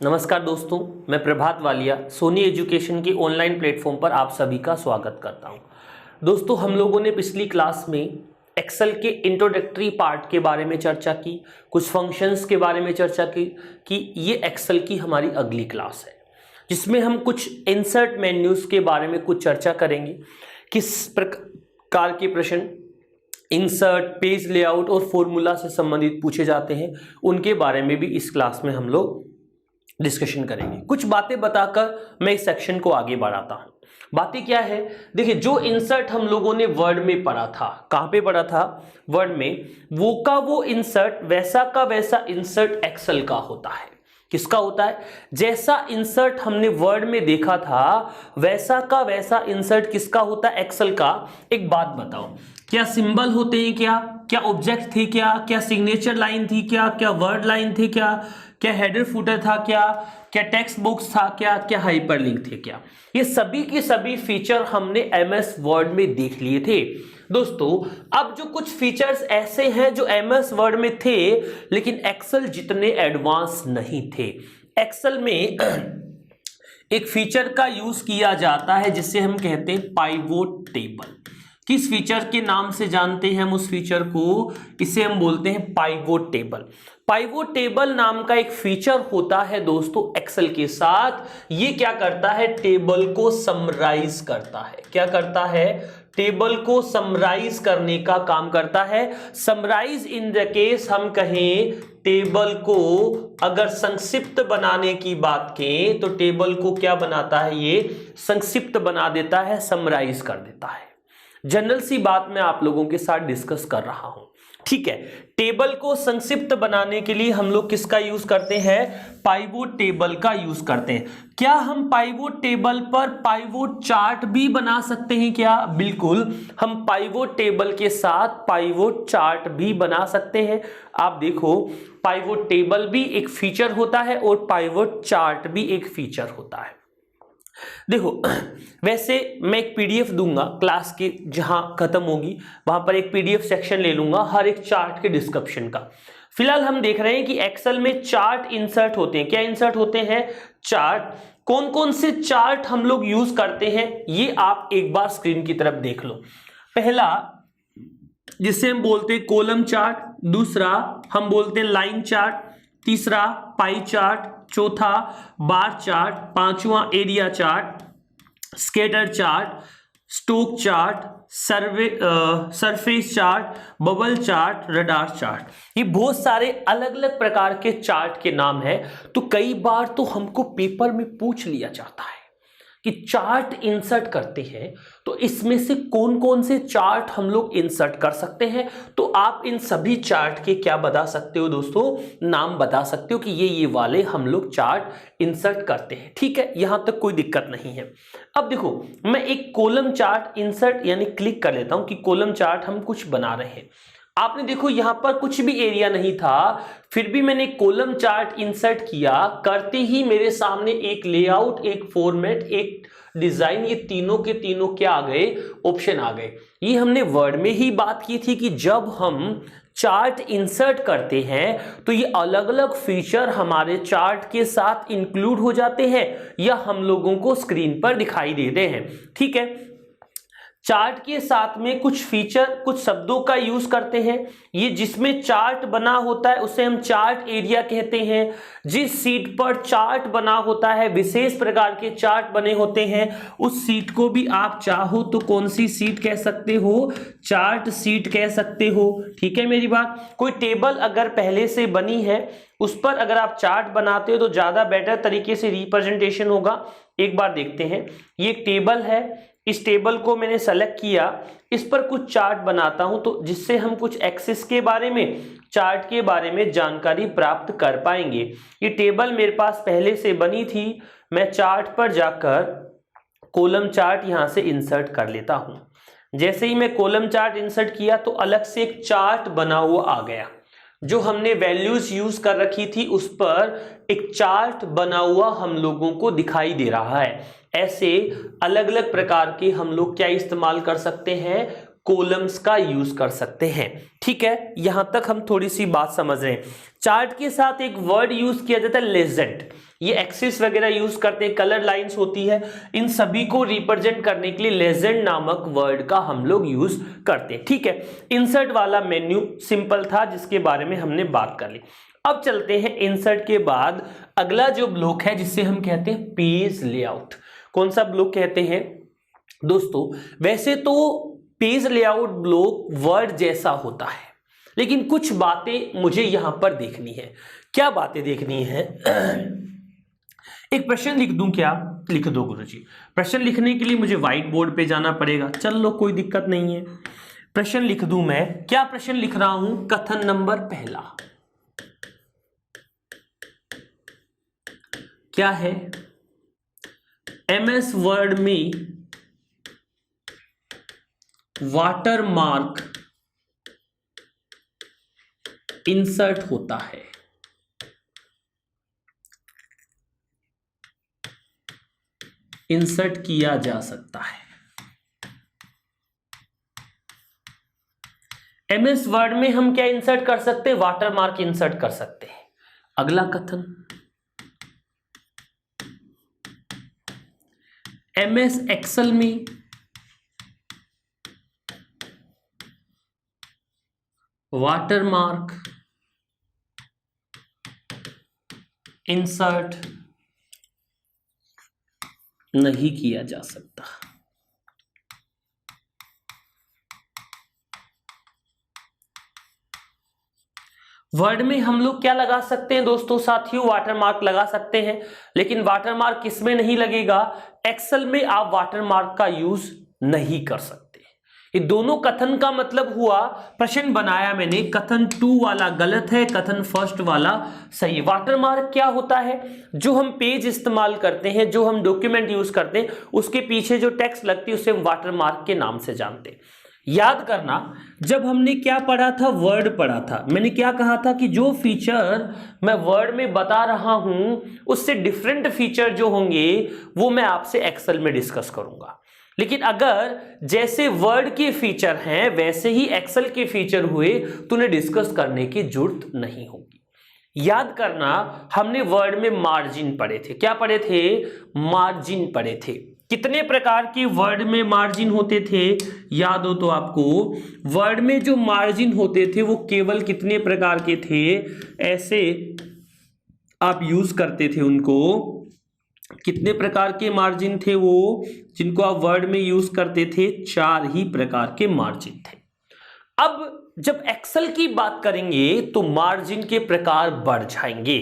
नमस्कार दोस्तों, मैं प्रभात वालिया सोनी एजुकेशन के ऑनलाइन प्लेटफॉर्म पर आप सभी का स्वागत करता हूं। दोस्तों, हम लोगों ने पिछली क्लास में एक्सेल के इंट्रोडक्टरी पार्ट के बारे में चर्चा की, कुछ फंक्शंस के बारे में चर्चा की कि ये एक्सेल की हमारी अगली क्लास है जिसमें हम कुछ इंसर्ट मेन्यूज के बारे में कुछ चर्चा करेंगे। किस प्रकार के प्रश्न इंसर्ट, पेज लेआउट और फॉर्मूला से संबंधित पूछे जाते हैं, उनके बारे में भी इस क्लास में हम लोग डिस्कशन करेंगे। कुछ बातें बताकर मैं इस सेक्शन को आगे बढ़ाता हूं। बातें क्या है? देखिए, जो इंसर्ट हम लोगों ने वर्ड में पढ़ा था, कहां पे पढ़ा था? वर्ड में। वो का वो इंसर्ट, वैसा का वैसा इंसर्ट एक्सेल का होता है। किसका होता है? जैसा इंसर्ट हमने वर्ड में देखा था वैसा का वैसा इंसर्ट किसका होता है? एक्सेल का। एक बात बताओ, क्या सिंबल होते हैं? क्या ऑब्जेक्ट थे? क्या सिग्नेचर लाइन थी? क्या वर्ड लाइन थे? क्या हेडर फुटर था? क्या टेक्स्ट बॉक्स था? क्या हाइपरलिंक थे? ये सभी के सभी फीचर हमने एमएस वर्ड में देख लिए थे। दोस्तों, अब जो कुछ फीचर्स ऐसे हैं जो एमएस वर्ड में थे लेकिन एक्सेल जितने एडवांस नहीं थे। एक्सेल में एक फीचर का यूज किया जाता है जिसे हम कहते हैं पाइवोट टेबल। किस फीचर के नाम से जानते हैं हम उस फीचर को? इसे हम बोलते हैं पाइवोट टेबल। पाइवोट टेबल नाम का एक फीचर होता है दोस्तों एक्सेल के साथ। ये क्या करता है? टेबल को समराइज करता है। क्या करता है? टेबल को समराइज करने का काम करता है। समराइज इन द केस हम कहें टेबल को अगर संक्षिप्त बनाने की बात करें तो टेबल को क्या बनाता है? ये संक्षिप्त बना देता है, समराइज कर देता है। जनरल सी बात मैं आप लोगों के साथ डिस्कस कर रहा हूं, ठीक है। टेबल को संक्षिप्त बनाने के लिए हम लोग किसका यूज करते हैं? पाइवोट टेबल का यूज करते हैं। क्या हम पाइवोट टेबल पर पाइवोट चार्ट भी बना सकते हैं? क्या? बिल्कुल, हम पाइवोट टेबल के साथ पाइवोट चार्ट भी बना सकते हैं। आप देखो, पाइवोट टेबल भी एक फीचर होता है और पाइवोट चार्ट भी एक फीचर होता है। देखो, वैसे मैं एक पीडीएफ दूंगा क्लास के, जहां खत्म होगी वहां पर एक पीडीएफ सेक्शन ले लूंगा हर एक चार्ट के डिस्क्रिप्शन का। फिलहाल हम देख रहे हैं कि एक्सेल में चार्ट इंसर्ट होते हैं। क्या इंसर्ट होते हैं? चार्ट। कौन कौन से चार्ट हम लोग यूज करते हैं ये आप एक बार स्क्रीन की तरफ देख लो। पहला, जिसे हम बोलते हैं कॉलम चार्ट। दूसरा हम बोलते हैं लाइन चार्ट। तीसरा पाई चार्ट। चौथा बार चार्ट। पांचवा area chart, scatter chart, stock chart, surface chart, bubble chart, radar chart. ये बहुत सारे अलग अलग प्रकार के चार्ट के नाम हैं। तो कई बार तो हमको पेपर में पूछ लिया जाता है कि चार्ट इंसर्ट करते हैं तो इसमें से कौन कौन से चार्ट हम लोग इंसर्ट कर सकते हैं। तो आप इन सभी चार्ट के क्या बता सकते हो दोस्तों? नाम बता सकते हो कि ये वाले हम लोग चार्ट इंसर्ट करते हैं, ठीक है। यहां तक कोई दिक्कत नहीं है। अब देखो, मैं एक कॉलम चार्ट इंसर्ट यानी क्लिक कर लेता हूं कि कॉलम चार्ट हम कुछ बना रहे हैं। आपने देखो यहां पर कुछ भी एरिया नहीं था, फिर भी मैंने कॉलम चार्ट इंसर्ट किया। करते ही मेरे सामने एक लेआउट, एक फॉर्मेट, एक डिजाइन, ये तीनों के तीनों क्या आ गए? ऑप्शन आ गए। ये हमने वर्ड में ही बात की थी कि जब हम चार्ट इंसर्ट करते हैं तो ये अलग अलग फीचर हमारे चार्ट के साथ इंक्लूड हो जाते हैं या हम लोगों को स्क्रीन पर दिखाई देते हैं, ठीक है। चार्ट के साथ में कुछ फीचर, कुछ शब्दों का यूज करते हैं। ये जिसमें चार्ट बना होता है उसे हम चार्ट एरिया कहते हैं। जिस सीट पर चार्ट बना होता है, विशेष प्रकार के चार्ट बने होते हैं, उस सीट को भी आप चाहो तो कौन सी सीट कह सकते हो? चार्ट सीट कह सकते हो, ठीक है मेरी बात। कोई टेबल अगर पहले से बनी है उस पर अगर आप चार्ट बनाते हो तो ज्यादा बेटर तरीके से रिप्रेजेंटेशन होगा। एक बार देखते हैं, ये एक टेबल है, इस टेबल को मैंने सेलेक्ट किया, इस पर कुछ चार्ट बनाता हूं तो जिससे हम कुछ एक्सेस के बारे में, चार्ट के बारे में जानकारी प्राप्त कर पाएंगे। ये टेबल मेरे पास पहले से बनी थी, मैं चार्ट पर जाकर कॉलम चार्ट यहां से इंसर्ट कर लेता हूं। जैसे ही मैं कॉलम चार्ट इंसर्ट किया तो अलग से एक चार्ट बना हुआ आ गया। जो हमने वैल्यूज यूज कर रखी थी उस पर एक चार्ट बना हुआ हम लोगों को दिखाई दे रहा है। ऐसे अलग अलग प्रकार के हम लोग क्या इस्तेमाल कर सकते हैं? कॉलम्स का यूज कर सकते हैं। ठीक है, यहां तक हम थोड़ी सी बात समझ रहे हैं। चार्ट के साथ एक वर्ड यूज किया जाता है लेजेंड, ये एक्सिस वगैरह यूज करते हैं, कलर लाइंस होती है, इन सभी को रिप्रेजेंट करने के लिए लेजेंड नामक वर्ड का हम लोग यूज करते हैं। ठीक है, इंसर्ट वाला मेन्यू सिंपल था जिसके बारे में हमने बात कर ली। अब चलते हैं इंसर्ट के बाद अगला जो ब्लॉक है जिससे हम कहते हैं पेज लेआउट। कौन सा ब्लॉक कहते हैं दोस्तों? वैसे तो पेज लेआउट ब्लॉक वर्ड जैसा होता है, लेकिन कुछ बातें मुझे यहां पर देखनी है। क्या बातें देखनी है? एक प्रश्न लिख दूं क्या? लिख दो गुरुजी। प्रश्न लिखने के लिए मुझे व्हाइट बोर्ड पे जाना पड़ेगा, चल लो कोई दिक्कत नहीं है। प्रश्न लिख दूं मैं, क्या प्रश्न लिख रहा हूं? कथन नंबर पहला क्या है? एमएस वर्ड में वाटरमार्क इंसर्ट होता है। इंसर्ट किया जा सकता है। एमएस वर्ड में हम क्या इंसर्ट कर सकते हैं? वाटरमार्क इंसर्ट कर सकते हैं। अगला कथन, एमएस एक्सेल में वाटरमार्क इंसर्ट नहीं किया जा सकता। वर्ड में हम लोग क्या लगा सकते हैं दोस्तों साथियों? वाटरमार्क लगा सकते हैं, लेकिन वाटरमार्क किसमें नहीं लगेगा? एक्सेल में आप वाटरमार्क का यूज नहीं कर सकते। ये दोनों कथन का मतलब हुआ, प्रश्न बनाया मैंने, कथन 2 वाला गलत है, कथन फर्स्ट वाला सही है। वाटरमार्क क्या होता है? जो हम पेज इस्तेमाल करते हैं, जो हम डॉक्यूमेंट यूज करते हैं, उसके पीछे जो टेक्स्ट लगती है उसे हम वाटरमार्क के नाम से जानते हैं। याद करना, जब हमने क्या पढ़ा था? वर्ड पढ़ा था। मैंने क्या कहा था कि जो फीचर मैं वर्ड में बता रहा हूं उससे डिफरेंट फीचर जो होंगे वो मैं आपसे एक्सेल में डिस्कस करूंगा। लेकिन अगर जैसे वर्ड के फीचर हैं वैसे ही एक्सेल के फीचर हुए तो उन्हें डिस्कस करने की जरूरत नहीं होगी। याद करना, हमने वर्ड में मार्जिन पढ़े थे। क्या पढ़े थे? मार्जिन पढ़े थे। कितने प्रकार के वर्ड में मार्जिन होते थे? याद हो तो आपको, वर्ड में जो मार्जिन होते थे वो केवल कितने प्रकार के थे? ऐसे आप यूज करते थे उनको। कितने प्रकार के मार्जिन थे वो जिनको आप वर्ड में यूज करते थे? 4 ही प्रकार के मार्जिन थे। अब जब एक्सेल की बात करेंगे तो मार्जिन के प्रकार बढ़ जाएंगे।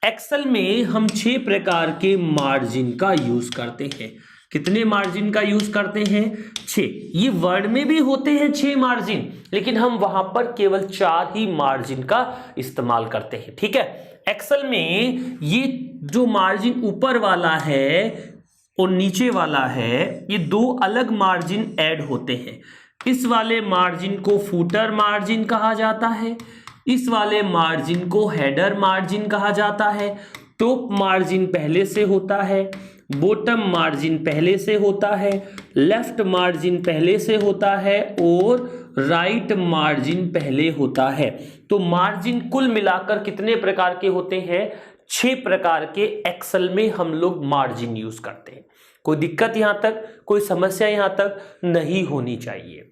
एक्सेल में हम 6 प्रकार के मार्जिन का यूज करते हैं। कितने मार्जिन का यूज करते हैं? 6। ये वर्ड में भी होते हैं 6 मार्जिन, लेकिन हम वहां पर केवल 4 ही मार्जिन का इस्तेमाल करते हैं। ठीक है, एक्सेल में ये जो मार्जिन ऊपर वाला है और नीचे वाला है, ये 2 अलग मार्जिन ऐड होते हैं। इस वाले मार्जिन को फूटर मार्जिन कहा जाता है, इस वाले मार्जिन को हेडर मार्जिन कहा जाता है। टॉप मार्जिन पहले से होता है, बॉटम मार्जिन पहले से होता है, लेफ्ट मार्जिन पहले से होता है और राइट मार्जिन पहले होता है। तो मार्जिन कुल मिलाकर कितने प्रकार के होते हैं? 6 प्रकार के एक्सेल में हम लोग मार्जिन यूज करते हैं। कोई दिक्कत यहां तक, कोई समस्या यहां तक नहीं होनी चाहिए।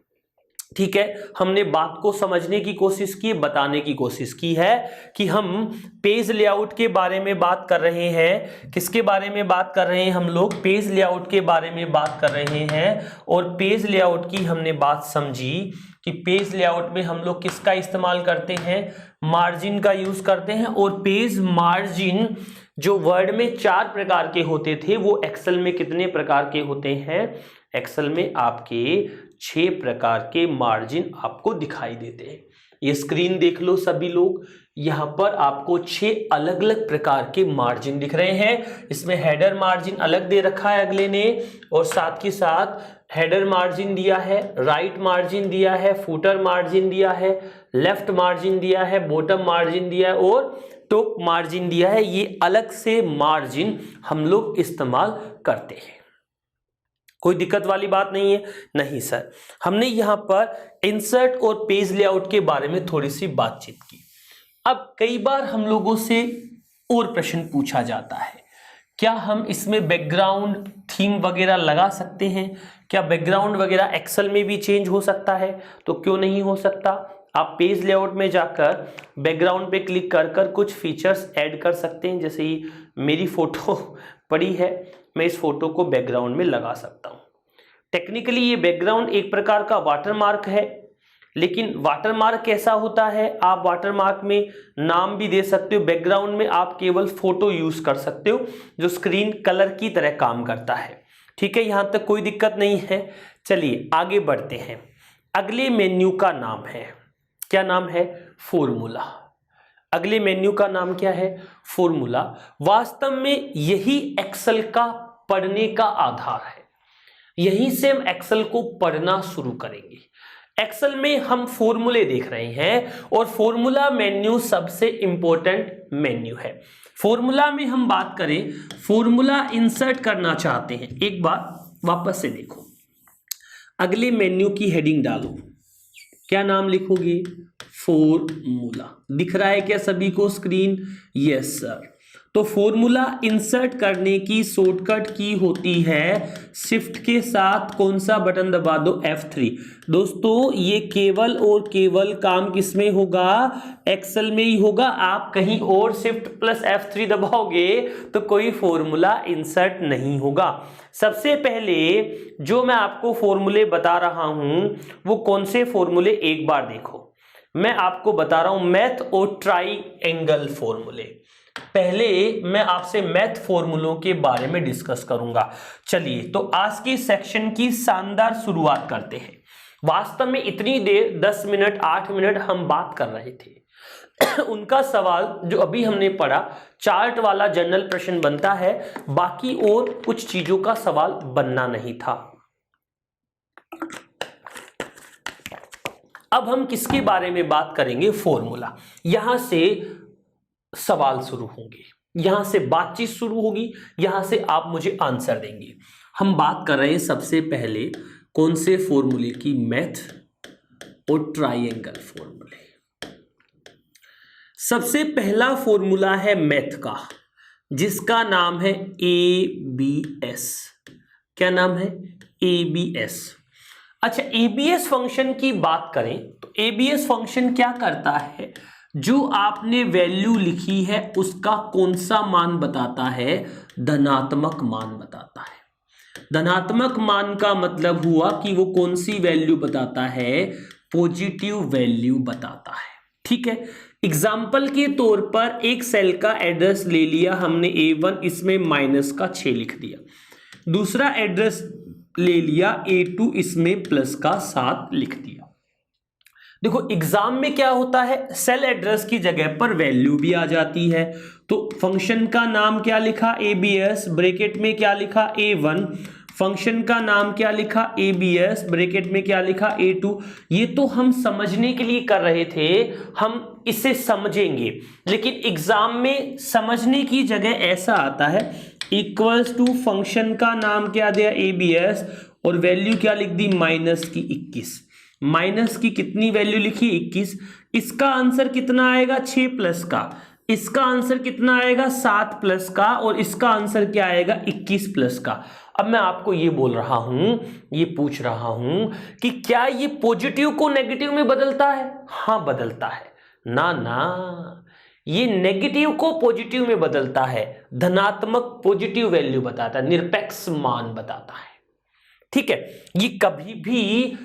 ठीक है, हमने बात को समझने की कोशिश की, बताने की कोशिश की है कि हम पेज लेआउट के बारे में बात कर रहे हैं। किसके बारे में बात कर रहे हैं हम लोग? पेज लेआउट के बारे में बात कर रहे हैं। और पेज लेआउट की हमने बात समझी कि पेज लेआउट में हम लोग किसका इस्तेमाल करते हैं? मार्जिन का यूज करते हैं। और पेज मार्जिन जो वर्ड में 4 प्रकार के होते थे वो एक्सेल में कितने प्रकार के होते हैं? एक्सेल में आपके 6 प्रकार के मार्जिन आपको दिखाई देते हैं। ये स्क्रीन देख लो सभी लोग, यहां पर आपको 6 अलग अलग प्रकार के मार्जिन दिख रहे हैं। इसमें हेडर मार्जिन अलग दे रखा है अगले ने, और साथ ही साथ हेडर मार्जिन दिया है, राइट मार्जिन दिया है, फुटर मार्जिन दिया है, लेफ्ट मार्जिन दिया है, बॉटम मार्जिन दिया है और टॉप मार्जिन दिया है। ये अलग से मार्जिन हम लोग इस्तेमाल करते हैं। कोई दिक्कत वाली बात नहीं है? नहीं सर, हमने यहाँ पर इंसर्ट और पेज लेआउट के बारे में थोड़ी सी बातचीत की। अब कई बार हम लोगों से और प्रश्न पूछा जाता है, क्या हम इसमें बैकग्राउंड थीम वगैरह लगा सकते हैं? क्या बैकग्राउंड वगैरह एक्सेल में भी चेंज हो सकता है? तो क्यों नहीं हो सकता? आप पेज लेआउट में जाकर बैकग्राउंड पे क्लिक कर कर कुछ फीचर्स ऐड कर सकते हैं। जैसे ही मेरी फोटो पड़ी है, मैं इस फोटो को बैकग्राउंड में लगा सकता हूँ। टेक्निकली ये बैकग्राउंड एक प्रकार का वाटरमार्क है, लेकिन वाटरमार्क कैसा होता है? आप वाटरमार्क में नाम भी दे सकते हो, बैकग्राउंड में आप केवल फोटो यूज कर सकते हो जो स्क्रीन कलर की तरह काम करता है। ठीक है, यहां तक कोई दिक्कत नहीं है। चलिए आगे बढ़ते हैं। अगले मेन्यू का नाम है, क्या नाम है? फॉर्मूला। अगले मेन्यू का नाम क्या है? फॉर्मूला। वास्तव में यही एक्सेल का पढ़ने का आधार है, यहीं से हम एक्सेल को पढ़ना शुरू करेंगे। एक्सेल में हम फॉर्मूले देख रहे हैं और फॉर्मूला मेन्यू सबसे इंपॉर्टेंट मेन्यू है। फॉर्मूला में हम बात करें, फॉर्मूला इंसर्ट करना चाहते हैं, एक बार वापस से देखो, अगले मेन्यू की हेडिंग डालो, क्या नाम लिखोगे? फॉर्मूला। दिख रहा है क्या सभी को स्क्रीन? Yes sir. तो फॉर्मूला इंसर्ट करने की शॉर्टकट की होती है शिफ्ट के साथ कौन सा बटन दबा दो? F3। दोस्तों ये केवल और केवल काम किसमें होगा? एक्सेल में ही होगा। आप कहीं और शिफ्ट प्लस F3 दबाओगे तो कोई फॉर्मूला इंसर्ट नहीं होगा। सबसे पहले जो मैं आपको फॉर्मूले बता रहा हूं वो कौन से फॉर्मूले, एक बार देखो। मैं आपको बता रहा हूं मैथ और ट्राइएंगल फॉर्मूले। पहले मैं आपसे मैथ फॉर्मूलों के बारे में डिस्कस करूंगा। चलिए तो आज के सेक्शन की शानदार शुरुआत करते हैं। वास्तव में इतनी देर 10 मिनट 8 मिनट हम बात कर रहे थे उनका सवाल जो अभी हमने पढ़ा चार्ट वाला जनरल प्रश्न बनता है, बाकी और कुछ चीजों का सवाल बनना नहीं था। अब हम किसके बारे में बात करेंगे? फॉर्मूला। यहां से सवाल शुरू होंगे, यहां से बातचीत शुरू होगी, यहां से आप मुझे आंसर देंगे। हम बात कर रहे हैं सबसे पहले कौन से फॉर्मूले की? मैथ और ट्राइएंगल फॉर्मूले। सबसे पहला फॉर्मूला है मैथ का, जिसका नाम है ABS। क्या नाम है? ABS। अच्छा, ABS फंक्शन की बात करें तो ABS फंक्शन क्या करता है? जो आपने वैल्यू लिखी है उसका कौन सा मान बताता है? धनात्मक मान बताता है। धनात्मक मान का मतलब हुआ कि वो कौन सी वैल्यू बताता है? पॉजिटिव वैल्यू बताता है। ठीक है, एग्जाम्पल के तौर पर एक सेल का एड्रेस ले लिया हमने A1, इसमें माइनस का 6 लिख दिया। दूसरा एड्रेस ले लिया A2, इसमें प्लस का 7 लिख दिया। देखो एग्जाम में क्या होता है, सेल एड्रेस की जगह पर वैल्यू भी आ जाती है। तो फंक्शन का नाम क्या लिखा? ABS, ब्रैकेट में क्या लिखा? A1। फंक्शन का नाम क्या लिखा? ABS, ब्रैकेट में क्या लिखा? A2। ये तो हम समझने के लिए कर रहे थे, हम इसे समझेंगे, लेकिन एग्जाम में समझने की जगह ऐसा आता है इक्वल्स टू फंक्शन का नाम क्या दिया? ABS, और वैल्यू क्या लिख दी? माइनस की 21। माइनस की कितनी वैल्यू लिखी? 21। इसका आंसर कितना आएगा? 6 प्लस का। इसका आंसर कितना आएगा? 7 प्लस का। और इसका आंसर क्या आएगा? 21 प्लस का। अब मैं आपको ये बोल रहा हूं, ये पूछ रहा हूं कि क्या ये पॉजिटिव को नेगेटिव में बदलता है? हाँ बदलता है। ना ना, ये नेगेटिव को पॉजिटिव में बदलता है। धनात्मक पॉजिटिव वैल्यू बताता है, निरपेक्ष मान बताता है। ठीक है, ये कभी भी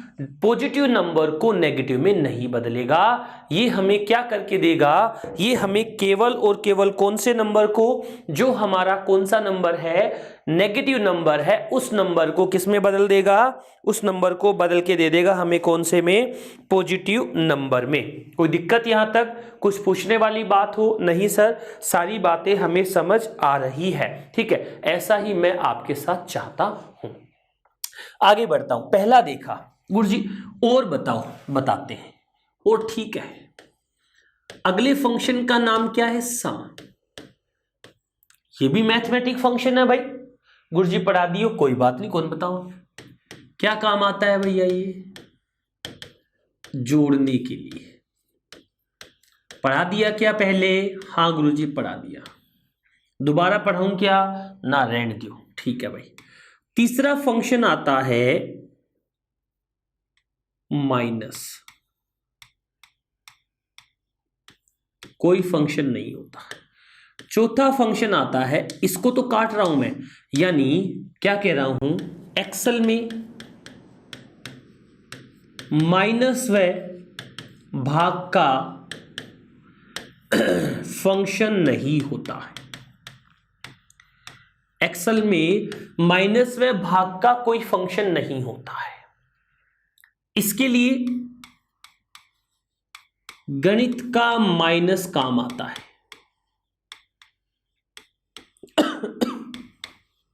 पॉजिटिव नंबर को नेगेटिव में नहीं बदलेगा। ये हमें क्या करके देगा? ये हमें केवल और केवल कौन से नंबर को, जो हमारा कौन सा नंबर है, नेगेटिव नंबर है, उस नंबर को किस में बदल देगा? उस नंबर को बदल के दे देगा हमें कौन से में? पॉजिटिव नंबर में। कोई दिक्कत यहां तक? कुछ पूछने वाली बात हो? नहीं सर, सारी बातें हमें समझ आ रही है। ठीक है, ऐसा ही मैं आपके साथ चाहता हूं। आगे बढ़ता हूं। पहला देखा गुरुजी, और बताओ, बताते हैं। और ठीक है, अगले फंक्शन का नाम क्या है? सम। ये भी मैथमेटिक फंक्शन है भाई। गुरुजी पढ़ा दियो, कोई बात नहीं, कौन बताओ? क्या काम आता है भैया? ये जोड़ने के लिए। पढ़ा दिया क्या पहले? हाँ गुरुजी पढ़ा दिया। दोबारा पढ़ाऊं क्या? ना, रहने दो। ठीक है भाई। तीसरा फंक्शन आता है माइनस। कोई फंक्शन नहीं होता। चौथा फंक्शन आता है, इसको तो काट रहा हूं मैं, यानी क्या कह रहा हूं, एक्सेल में माइनस व भाग का फंक्शन नहीं होता है। एक्सेल में माइनस व भाग का कोई फंक्शन नहीं होता है। इसके लिए गणित का माइनस काम आता है।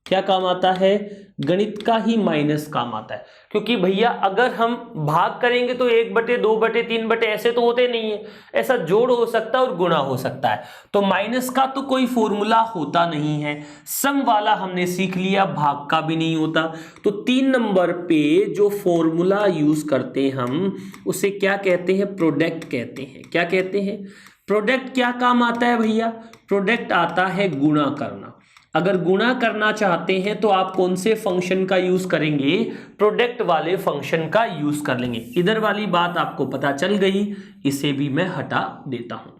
क्या काम आता है? गणित का ही माइनस काम आता है। क्योंकि भैया अगर हम भाग करेंगे तो 1/2/3/, ऐसे तो होते नहीं है। ऐसा जोड़ हो सकता है और गुणा हो सकता है। तो माइनस का तो कोई फॉर्मूला होता नहीं है। सम वाला हमने सीख लिया, भाग का भी नहीं होता। तो 3 नंबर पे जो फॉर्मूला यूज करते हैं हम, उसे क्या कहते हैं? प्रोडक्ट कहते हैं। क्या कहते हैं? प्रोडक्ट क्या काम आता है भैया? प्रोडक्ट आता है गुणा करना। अगर गुणा करना चाहते हैं तो आप कौन से फंक्शन का यूज करेंगे? प्रोडक्ट वाले फंक्शन का यूज कर लेंगे। इधर वाली बात आपको पता चल गई, इसे भी मैं हटा देता हूं।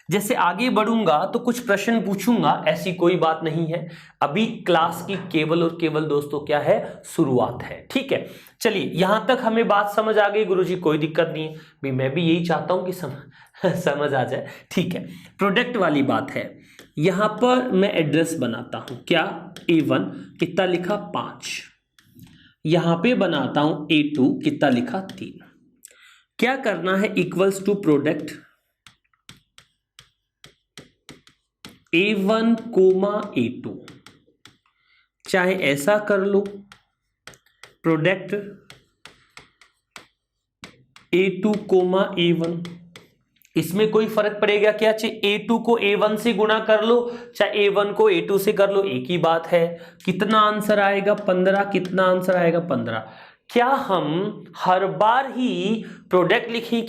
जैसे आगे बढ़ूंगा तो कुछ प्रश्न पूछूंगा, ऐसी कोई बात नहीं है। अभी क्लास की केवल और केवल दोस्तों क्या है? शुरुआत है। ठीक है, चलिए यहां तक हमें बात समझ आ गई गुरुजी, कोई दिक्कत नहीं है भाई, मैं भी यही चाहता हूं कि समझ आ जाए। ठीक है, प्रोडक्ट वाली बात है। यहां पर मैं एड्रेस बनाता हूं, क्या? A1 कितना लिखा? 5। यहां पे बनाता हूं A2 कितना लिखा? 3। क्या करना है? Equals to product A1 coma A2, चाहे ऐसा कर लो, प्रोडक्ट A2 कोमा A1। इसमें कोई फर्क पड़ेगा क्या? चाहे A2 को A1 से गुणा कर लो, चाहे A1 को A2 से कर लो, एक ही बात है। कितना आंसर आएगा? 15। कितना आंसर आएगा? 15। क्या हम हर बार ही प्रोडक्ट लिखे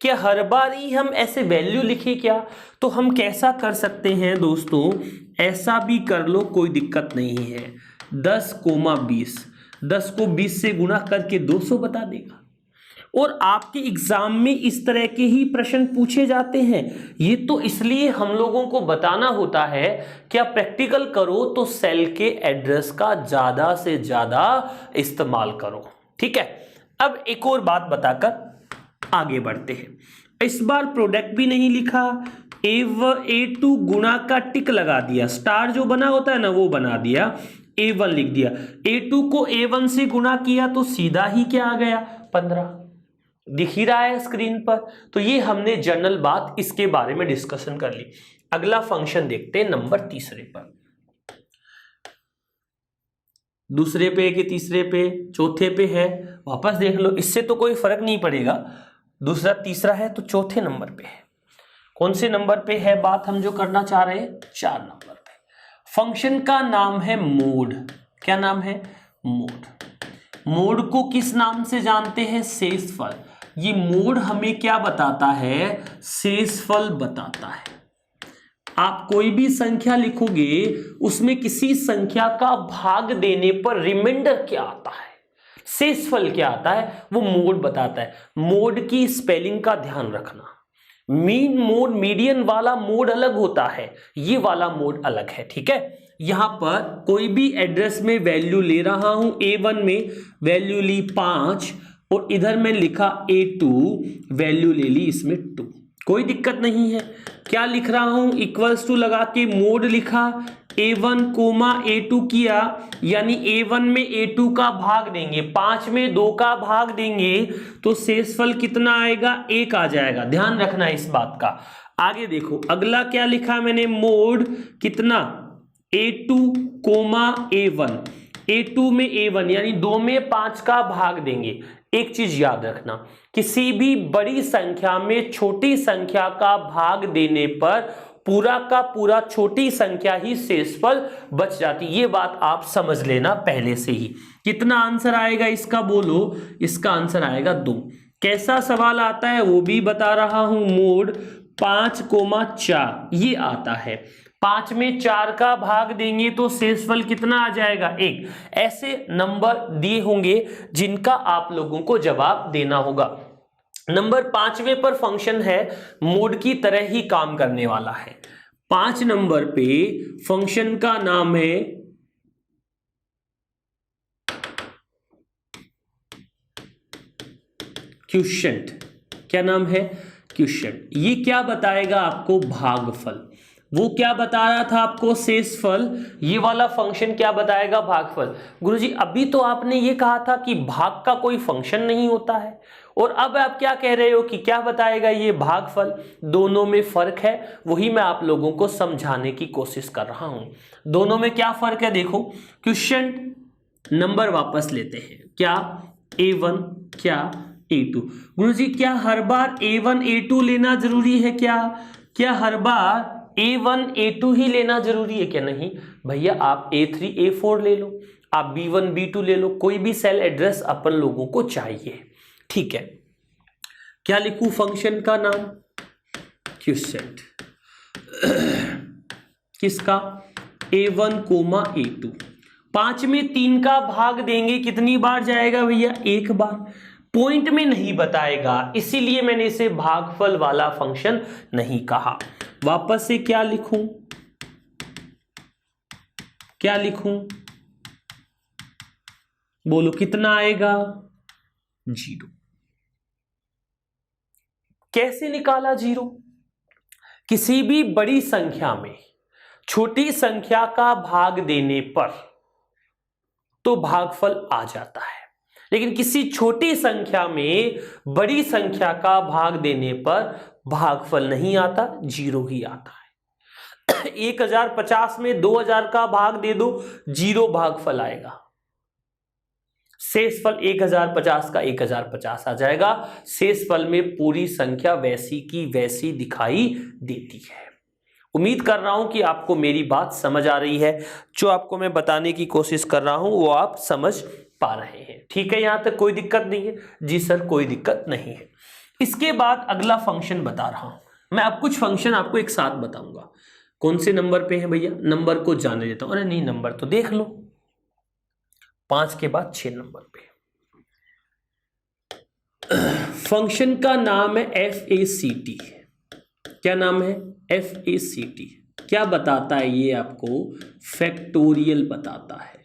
क्या हर बार ही हम ऐसे वैल्यू लिखे क्या? तो हम कैसा कर सकते हैं दोस्तों, ऐसा भी कर लो, कोई दिक्कत नहीं है। 10 कोमा 20, 10 को 20 से गुणा करके 200 बता देगा। और आपके एग्जाम में इस तरह के ही प्रश्न पूछे जाते हैं। ये तो इसलिए हम लोगों को बताना होता है कि आप प्रैक्टिकल करो तो सेल के एड्रेस का ज्यादा से ज्यादा इस्तेमाल करो। ठीक है, अब एक और बात बताकर आगे बढ़ते हैं। इस बार प्रोडक्ट भी नहीं लिखा, A2 गुणा का टिक लगा दिया, स्टार जो बना होता है ना वो बना दिया, A1 लिख दिया। A2 को A1 से गुणा किया तो सीधा ही क्या आ गया? 15। दिख ही रहा है स्क्रीन पर। तो ये हमने जनरल बात इसके बारे में डिस्कशन कर ली। अगला फंक्शन देखते हैं नंबर तीसरे पर। दूसरे पे कि तीसरे पे? चौथे पे है, वापस देख लो, इससे तो कोई फर्क नहीं पड़ेगा। दूसरा तीसरा है तो चौथे नंबर पे है। कौन से नंबर पे है बात हम जो करना चाह रहे हैं? 4 नंबर पे। फंक्शन का नाम है मोड। क्या नाम है? मोड। मोड को किस नाम से जानते हैं? शेषफल। ये मोड हमें क्या बताता है? शेषफल बताता है। आप कोई भी संख्या लिखोगे उसमें किसी संख्या का भाग देने पर रिमाइंडर क्या आता है, शेषफल क्या आता है, वो मोड बताता है। मोड की स्पेलिंग का ध्यान रखना। मीन मोड, मीडियन वाला मोड अलग होता है, ये वाला मोड अलग है। ठीक है, यहां पर कोई भी एड्रेस में वैल्यू ले रहा हूं। A1 में वैल्यू ली 5 और इधर में लिखा A2, वैल्यू ले ली इसमें 2, कोई दिक्कत नहीं है। क्या लिख रहा हूं? इक्वल्स टू लगा के मोड लिखा, A1 कोमा A2 किया, यानी A1 में A2 का भाग देंगे, 5 में 2 का भाग देंगे तो शेषफल कितना आएगा? 1 आ जाएगा। ध्यान रखना इस बात का। आगे देखो, अगला क्या लिखा मैंने? मोड कितना? A2 कोमा A1, A2 में A1 यानी 2 में 5 का भाग देंगे। एक चीज याद रखना, किसी भी बड़ी संख्या में छोटी संख्या का भाग देने पर पूरा का पूरा छोटी संख्या ही शेषफल बच जाती। ये बात आप समझ लेना पहले से ही। कितना आंसर आएगा इसका बोलो? इसका आंसर आएगा 2। कैसा सवाल आता है वो भी बता रहा हूं। मोड 5,4 ये आता है। 5 में 4 का भाग देंगे तो शेषफल कितना आ जाएगा? 1। ऐसे नंबर दिए होंगे जिनका आप लोगों को जवाब देना होगा। नंबर 5वें पर फंक्शन है, मोड की तरह ही काम करने वाला है। 5 नंबर पे फंक्शन का नाम है क्वोशिएंट। क्या नाम है? क्वोशिएंट। ये क्या बताएगा आपको? भागफल। वो क्या बता रहा था आपको? शेषफल। ये वाला फंक्शन क्या बताएगा? भागफल। गुरुजी अभी तो आपने ये कहा था कि भाग का कोई फंक्शन नहीं होता है, और अब आप क्या कह रहे हो कि क्या बताएगा ये? भागफल। दोनों में फर्क है, वही मैं आप लोगों को समझाने की कोशिश कर रहा हूं। दोनों में क्या फर्क है देखो। क्वोशिएंट नंबर वापस लेते हैं। क्या? A1 क्या A2। गुरुजी क्या हर बार A1 A2 लेना जरूरी है क्या हर बार A1 A2 ही लेना जरूरी है क्या? नहीं भैया, आप A3 A4 ले लो, आप B1 B2 ले लो, कोई भी सेल एड्रेस अपन लोगों को चाहिए। ठीक है, क्या लिखूं फंक्शन का नाम? क्वोशिएंट। किसका? A1, A2। 5 में 3 का भाग देंगे कितनी बार जाएगा भैया? 1 बार। पॉइंट में नहीं बताएगा, इसीलिए मैंने इसे भागफल वाला फंक्शन नहीं कहा। वापस से क्या लिखूं? क्या लिखूं? बोलो कितना आएगा? 0। कैसे निकाला 0? किसी भी बड़ी संख्या में छोटी संख्या का भाग देने पर तो भागफल आ जाता है, लेकिन किसी छोटी संख्या में बड़ी संख्या का भाग देने पर भागफल नहीं आता, 0 ही आता है। 1050 में 2000 का भाग दे दो, 0 भागफल आएगा। शेषफल 1050 का 1050 आ जाएगा। शेषफल में पूरी संख्या वैसी की वैसी दिखाई देती है। उम्मीद कर रहा हूं कि आपको मेरी बात समझ आ रही है। जो आपको मैं बताने की कोशिश कर रहा हूं वो आप समझ पा रहे हैं। ठीक है, यहां तक कोई दिक्कत नहीं है? जी सर, कोई दिक्कत नहीं है। इसके बाद अगला फंक्शन बता रहा हूं मैं। अब कुछ फंक्शन आपको एक साथ बताऊंगा। कौन से नंबर पे है भैया? नंबर को जाने देता हूं। अरे नहीं, नंबर तो देख लो। 5 के बाद 6 नंबर पे फंक्शन का नाम है FACT। क्या नाम है? FACT। क्या बताता है ये आपको? फैक्टोरियल बताता है।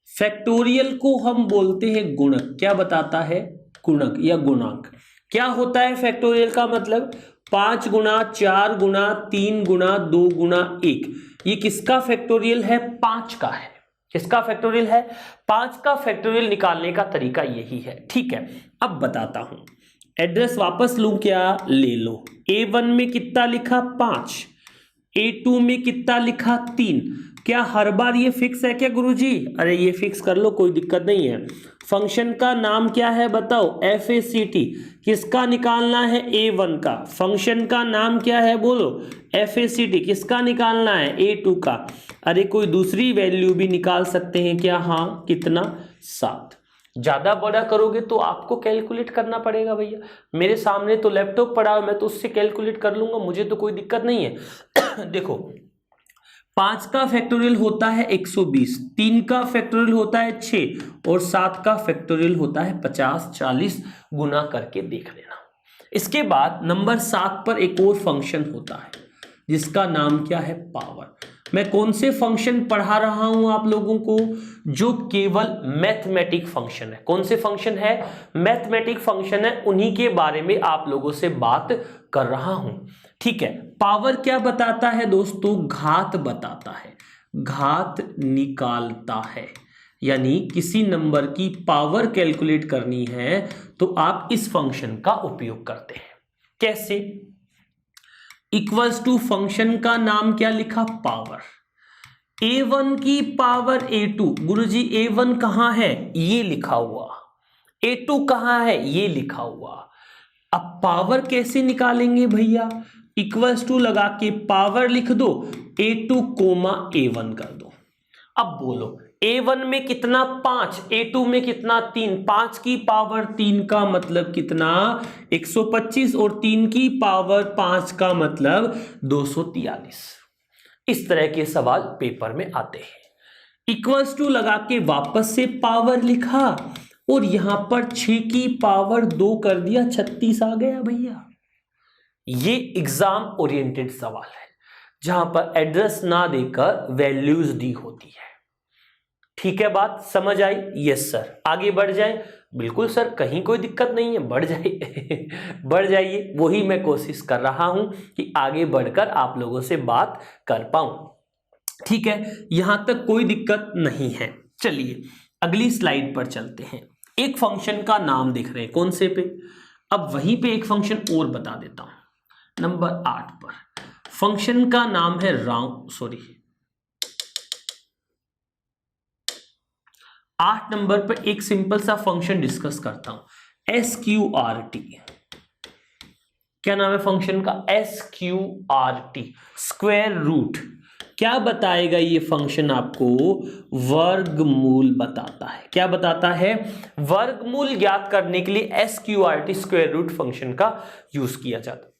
फैक्टोरियल को हम बोलते हैं गुणक। क्या बताता है? गुणक या गुणांक। क्या होता है फैक्टोरियल का मतलब? 5 गुणा 4 गुणा 3 गुणा 2 गुणा 1। ये किसका फैक्टोरियल है? 5 का है। किसका फैक्टोरियल है? 5 का फैक्टोरियल निकालने का तरीका यही है। ठीक है, अब बताता हूं। एड्रेस वापस लूं क्या? ले लो। A1 में कितना लिखा? 5। A2 में कितना लिखा? 3। क्या हर बार ये फिक्स है क्या गुरुजी? अरे ये फिक्स कर लो, कोई दिक्कत नहीं है। फंक्शन का नाम क्या है बताओ? FACT। किसका निकालना है? A1 का। फंक्शन का नाम क्या है बोलो? FACT। किसका निकालना है? A2 का। अरे कोई दूसरी वैल्यू भी निकाल सकते हैं क्या? हाँ, कितना? 7। ज्यादा बड़ा करोगे तो आपको कैलकुलेट करना पड़ेगा भैया। मेरे सामने तो लैपटॉप पड़ा है, मैं तो उससे कैलकुलेट कर लूंगा, मुझे तो कोई दिक्कत नहीं है। देखो, 5 का फैक्टोरियल होता है 120, 3 का फैक्टोरियल होता है 6 और 7 का फैक्टोरियल होता है 50। 40 गुना करके देख लेना। इसके बाद नंबर 7 पर एक और फंक्शन होता है जिसका नाम क्या है? पावर। मैं कौन से फंक्शन पढ़ा रहा हूं आप लोगों को? जो केवल मैथमेटिक फंक्शन है। कौन से फंक्शन है? मैथमेटिक फंक्शन है, उन्हीं के बारे में आप लोगों से बात कर रहा हूं। ठीक है, पावर क्या बताता है दोस्तों? घात बताता है, घात निकालता है। यानी किसी नंबर की पावर कैलकुलेट करनी है तो आप इस फंक्शन का उपयोग करते हैं। कैसे? इक्वल्स टू फंक्शन का नाम क्या लिखा? पावर। A1 की पावर A2। गुरुजी A1 कहां है? ये लिखा हुआ। A2 कहां है? ये लिखा हुआ। अब पावर कैसे निकालेंगे भैया? इक्वल्स टू लगा के पावर लिख दो, A2 कोमा A1 कर दो। अब बोलो A1 में कितना 5, A2 में कितना 3, 5 की पावर 3 का मतलब कितना 125 और 3 की पावर 5 का मतलब 243। इस तरह के सवाल पेपर में आते हैं। इक्वल्स टू लगा के वापस से पावर लिखा और यहां पर 6 की पावर 2 कर दिया, 36 आ गया भैया। ये एग्जाम ओरिएंटेड सवाल है जहां पर एड्रेस ना देकर वैल्यूज दी होती है। ठीक है, बात समझ आई? Yes sir. आगे बढ़ जाए? बिल्कुल सर, कहीं कोई दिक्कत नहीं है, बढ़ जाइए बढ़ जाइए। वही मैं कोशिश कर रहा हूं कि आगे बढ़कर आप लोगों से बात कर पाऊं। ठीक है, यहां तक कोई दिक्कत नहीं है। चलिए अगली स्लाइड पर चलते हैं। एक फंक्शन का नाम देख रहे हैं, कौन से पे? अब वहीं पे एक फंक्शन और बता देता हूं। नंबर 8 पर फंक्शन का नाम है 8 नंबर पर एक सिंपल सा फंक्शन डिस्कस करता हूं, SQRT। क्या नाम है फंक्शन का? SQRT, square root. क्या बताएगा ये फंक्शन आपको? वर्गमूल बताता है। क्या बताता है? वर्गमूल ज्ञात करने के लिए SQRT स्क्वायर रूट फंक्शन का यूज किया जाता है।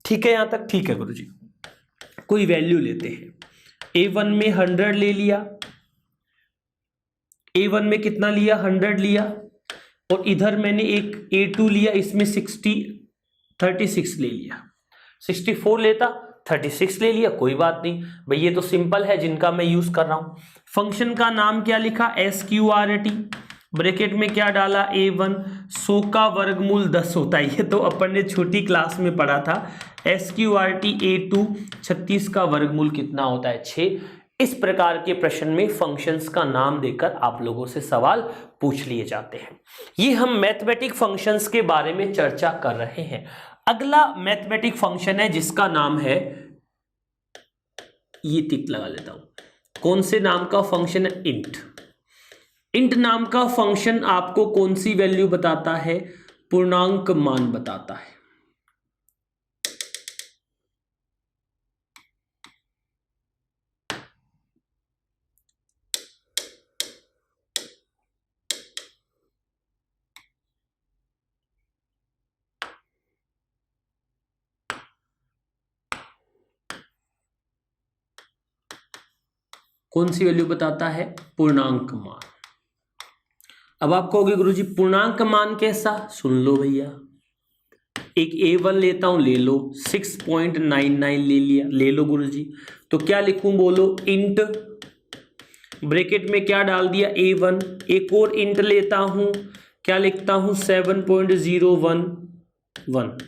ठीक है, यहां तक ठीक है गुरुजी। कोई वैल्यू लेते हैं, A1 में 100 ले लिया, A1 में कितना लिया? 100 लिया, और इधर मैंने एक A2 लिया, इसमें 36 ले लिया। 64 लेता, 36 ले लिया, कोई बात नहीं भाई, ये तो सिंपल है जिनका मैं यूज कर रहा हूं। फंक्शन का नाम क्या लिखा? SQRT, ब्रैकेट में क्या डाला? A1। 100 का वर्गमूल 10 होता है, ये तो अपन ने छोटी क्लास में पढ़ा था। SQRT A2, 36 का वर्गमूल कितना होता है? 6। इस प्रकार के प्रश्न में फंक्शंस का नाम देकर आप लोगों से सवाल पूछ लिए जाते हैं। ये हम मैथमेटिक फंक्शंस के बारे में चर्चा कर रहे हैं। अगला मैथमेटिक फंक्शन है जिसका नाम है, ये टिक लगा लेता हूं, कौन से नाम का फंक्शन है? इंट। इंट नाम का फंक्शन आपको कौन सी वैल्यू बताता है? पूर्णांक मान बताता है। कौन सी वैल्यू बताता है? पूर्णांक मान। अब आप कहोगे गुरुजी पूर्णांक मान कैसा? सुन लो भैया, एक A1 लेता हूं, ले लो, 6.99 ले लिया, ले लो गुरुजी। तो क्या लिखूं बोलो? इंट, ब्रैकेट में क्या डाल दिया? A1। एक और इंट लेता हूं, क्या लिखता हूं? 7.011।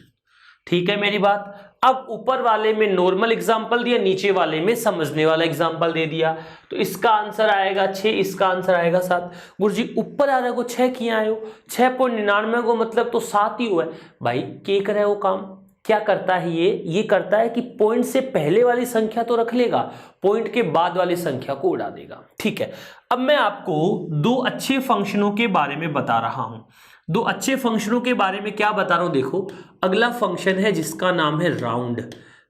ठीक है मेरी बात? अब ऊपर वाले में नॉर्मल एग्जांपल दिया, नीचे वाले में समझने वाला एग्जांपल दे दिया, तो इसका आंसर आएगा 6, इसका आंसर आएगा 7। गुरुजी ऊपर आ रहा को 6 किया आयो, 6.99 को मतलब तो 7 ही हुआ है भाई। क्या करे वो काम? क्या करता है ये करता है कि पॉइंट से पहले वाली संख्या तो रख लेगा, पॉइंट के बाद वाली संख्या को उड़ा देगा। ठीक है, अब मैं आपको 2 अच्छे फंक्शनों के बारे में बता रहा हूं। 2 अच्छे फंक्शनों के बारे में क्या बता रहा हूं? देखो, अगला फंक्शन है जिसका नाम है राउंड।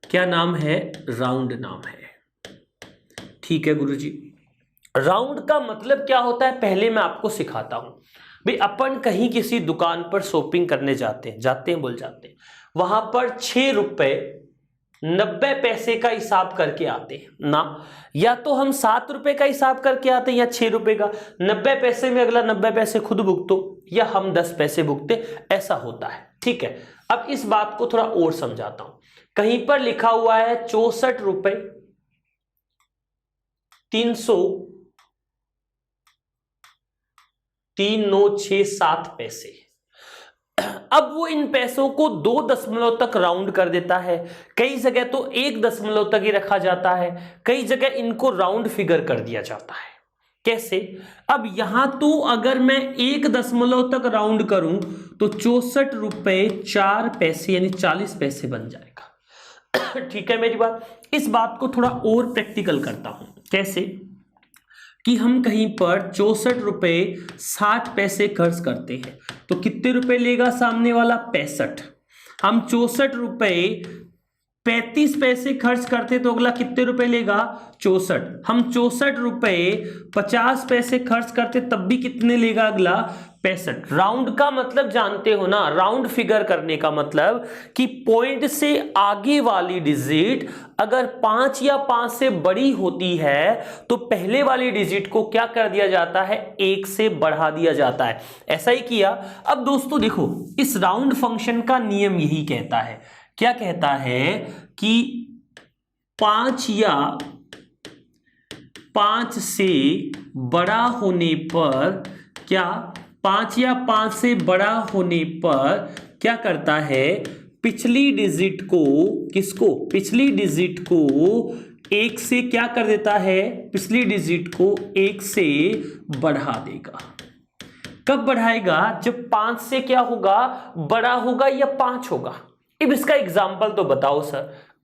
क्या नाम है? राउंड नाम है। ठीक है गुरुजी, राउंड का मतलब क्या होता है पहले मैं आपको सिखाता हूं। भाई अपन कहीं किसी दुकान पर शॉपिंग करने जाते हैं, बोल जाते हैं, वहां पर 6 रुपए 90 पैसे का हिसाब करके आते हैं ना, या तो हम 7 रुपए का हिसाब करके आते हैं या 6 रुपए का। 90 पैसे में अगला 90 पैसे खुद भुगतो या हम 10 पैसे भुगते, ऐसा होता है। ठीक है, अब इस बात को थोड़ा और समझाता हूं। कहीं पर लिखा हुआ है 64 रुपए 3,967 पैसे। अब वो इन पैसों को 2 दशमलव तक राउंड कर देता है, कई जगह तो 1 दशमलव तक ही रखा जाता है, कई जगह इनको राउंड फिगर कर दिया जाता है। कैसे? अब यहां तो अगर मैं 1 दशमलव तक राउंड करूं तो 64 रुपए 4 पैसे यानी 40 पैसे बन जाएगा। ठीक है मेरी बात? इस बात को थोड़ा और प्रैक्टिकल करता हूं। कैसे कि हम कहीं पर 64 रुपए 60 पैसे खर्च करते हैं तो कितने रुपए लेगा सामने वाला? 65। हम 64 रुपए 35 पैसे खर्च करते तो अगला कितने रुपए लेगा? 64। हम 64 रुपए 50 पैसे खर्च करते तब भी कितने लेगा अगला? 65। राउंड का मतलब जानते हो ना, राउंड फिगर करने का मतलब कि पॉइंट से आगे वाली डिजिट अगर 5 या 5 से बड़ी होती है तो पहले वाली डिजिट को क्या कर दिया जाता है? 1 से बढ़ा दिया जाता है। ऐसा ही किया। अब दोस्तों देखो, इस राउंड फंक्शन का नियम यही कहता है। क्या कहता है कि 5 या 5 से बड़ा होने पर क्या, 5 या 5 से बड़ा होने पर क्या करता है? पिछली डिजिट को, किसको? पिछली डिजिट को 1 से क्या कर देता है? पिछली डिजिट को 1 से बढ़ा देगा। कब बढ़ाएगा? जब 5 से क्या होगा? बड़ा होगा या 5 होगा। अब इसका एग्जाम्पल तो बताओ सर।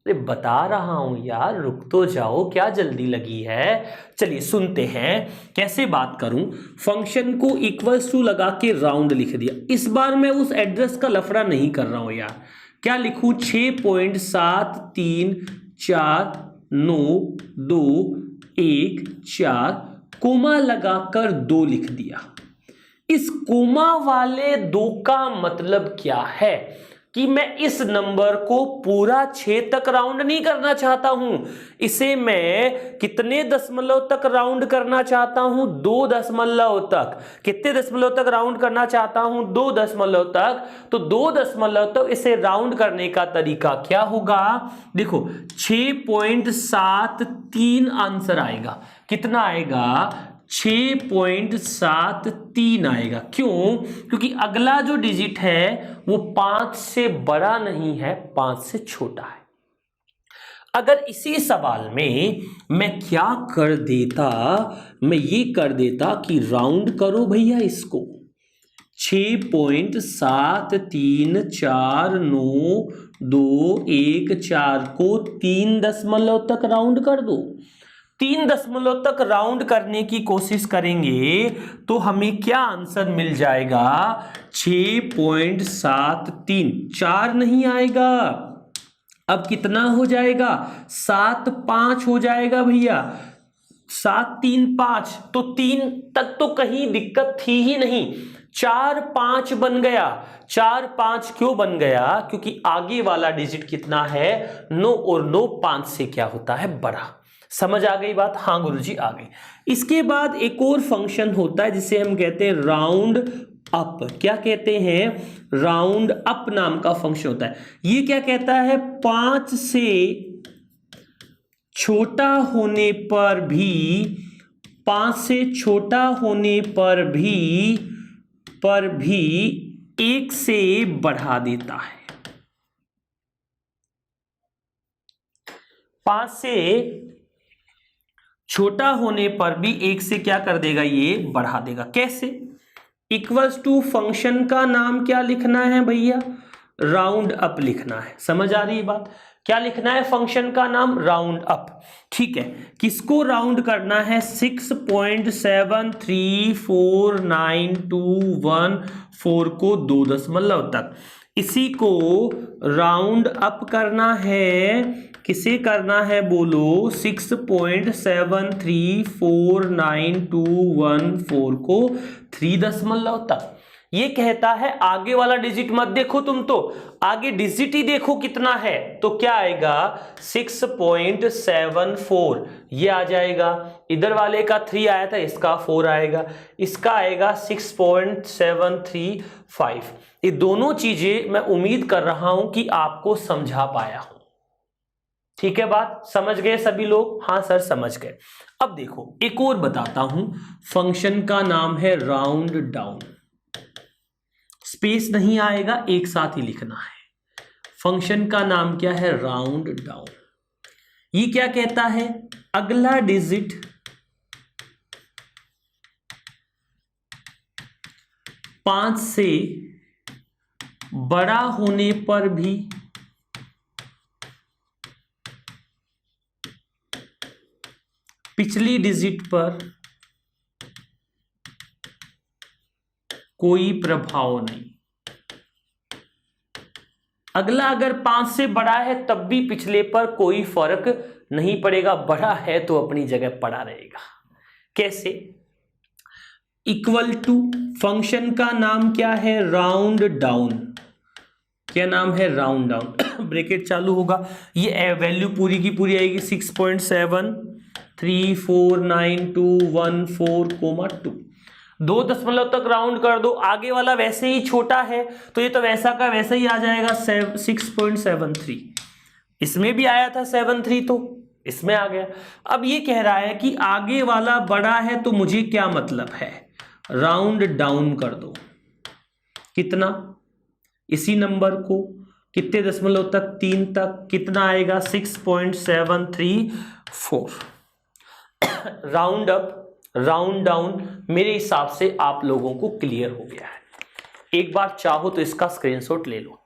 अरे बता रहा हूं यार, रुक तो जाओ, क्या जल्दी लगी है। चलिए सुनते हैं कैसे बात करूं। फंक्शन को इक्वल्स टू लगा के राउंड लिख दिया। इस बार मैं उस एड्रेस का लफड़ा नहीं कर रहा हूं यार। क्या लिखूं? 6.734921 कोमा लगाकर 2 लिख दिया। इस कोमा वाले 2 का मतलब क्या है कि मैं इस नंबर को पूरा 6 तक राउंड नहीं करना चाहता हूं, इसे मैं कितने दशमलव तक राउंड करना चाहता हूं? 2 दशमलव तक। कितने दशमलव तक राउंड करना चाहता हूं? 2 दशमलव तक। तो 2 दशमलव तक इसे राउंड करने का तरीका क्या होगा? देखो 6.73 आंसर आएगा। कितना आएगा? 6.73 आएगा। क्यों? क्योंकि अगला जो डिजिट है वो 5 से बड़ा नहीं है, 5 से छोटा है। अगर इसी सवाल में मैं क्या कर देता, मैं ये कर देता कि राउंड करो भैया इसको, 6.734921 को 3 दशमलव तक राउंड कर दो। 3 दशमलव तक राउंड करने की कोशिश करेंगे तो हमें क्या आंसर मिल जाएगा? 6.73। 4 नहीं आएगा। अब कितना हो जाएगा? 7 5 हो जाएगा भैया। 7 3 5, तो 3 तक तो कहीं दिक्कत थी ही नहीं। 4 5 बन गया। 4 5 क्यों बन गया? क्योंकि आगे वाला डिजिट कितना है? 9, और 9 5 से क्या होता है? बड़ा। समझ आ गई बात? हाँ गुरुजी आ गई। इसके बाद एक और फंक्शन होता है जिसे हम कहते हैं राउंड अप। क्या कहते हैं? राउंड अप नाम का फंक्शन होता है। ये क्या कहता है? 5 से छोटा होने पर भी, 5 से छोटा होने पर भी 1 से बढ़ा देता है। 5 से छोटा होने पर भी 1 से क्या कर देगा? ये बढ़ा देगा। कैसे? इक्वल्स टू फंक्शन का नाम क्या लिखना है भैया? राउंड अप लिखना है। समझ आ रही है बात? क्या लिखना है? फंक्शन का नाम राउंड अप। ठीक है, किसको राउंड करना है? 6.734921 को 2 दशमलव तक। इसी को राउंड अप करना है। किसे करना है बोलो? 6.734921 को 3 दशमलव तक। ये कहता है आगे वाला डिजिट मत देखो तुम, तो आगे डिजिट ही देखो कितना है। तो क्या आएगा? 6.74 ये आ जाएगा। इधर वाले का 3 आया था, इसका 4 आएगा। इसका आएगा 6.735। ये दोनों चीजें मैं उम्मीद कर रहा हूं कि आपको समझा पाया हूं। ठीक है बात? समझ गए सभी लोग? हाँ सर समझ गए। अब देखो एक और बताता हूं। फंक्शन का नाम है राउंड डाउन। स्पेस नहीं आएगा, एक साथ ही लिखना है। फंक्शन का नाम क्या है? Round down. ये क्या कहता है? अगला डिजिट 5 से बड़ा होने पर भी पिछली डिजिट पर कोई प्रभाव नहीं। अगला अगर 5 से बड़ा है तब भी पिछले पर कोई फर्क नहीं पड़ेगा, बड़ा है तो अपनी जगह पड़ा रहेगा। कैसे? इक्वल टू, फंक्शन का नाम क्या है? Round down. क्या नाम है? Round down. ब्रैकेट चालू होगा, ये वैल्यू पूरी की पूरी आएगी 6.7349214, 2 दशमलव तक राउंड कर दो। आगे वाला वैसे ही छोटा है तो ये तो वैसा का वैसा ही आ जाएगा 6.73। इसमें भी आया था 73 तो इसमें आ गया। अब ये कह रहा है कि आगे वाला बड़ा है तो मुझे क्या मतलब है? राउंड डाउन कर दो। कितना? इसी नंबर को कितने दशमलव तक? 3 तक। कितना आएगा? 6.734। राउंड अप राउंड डाउन मेरे हिसाब से आप लोगों को क्लियर हो गया है। एक बार चाहो तो इसका स्क्रीनशॉट ले लो।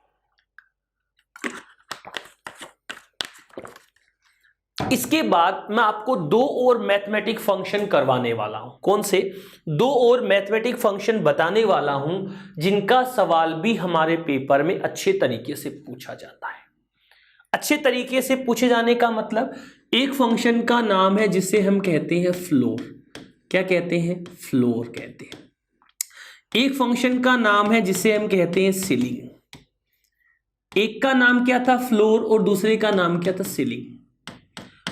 इसके बाद मैं आपको 2 और मैथमेटिक फंक्शन करवाने वाला हूं। कौन से? 2 और मैथमेटिक फंक्शन बताने वाला हूं जिनका सवाल भी हमारे पेपर में अच्छे तरीके से पूछा जाता है। अच्छे तरीके से पूछे जाने का मतलब, एक फंक्शन का नाम है जिसे हम कहते हैं फ्लोर। क्या कहते हैं? फ्लोर कहते हैं। एक फंक्शन का नाम है जिसे हम कहते हैं सीलिंग। एक का नाम क्या था? फ्लोर, और दूसरे का नाम क्या था? सीलिंग।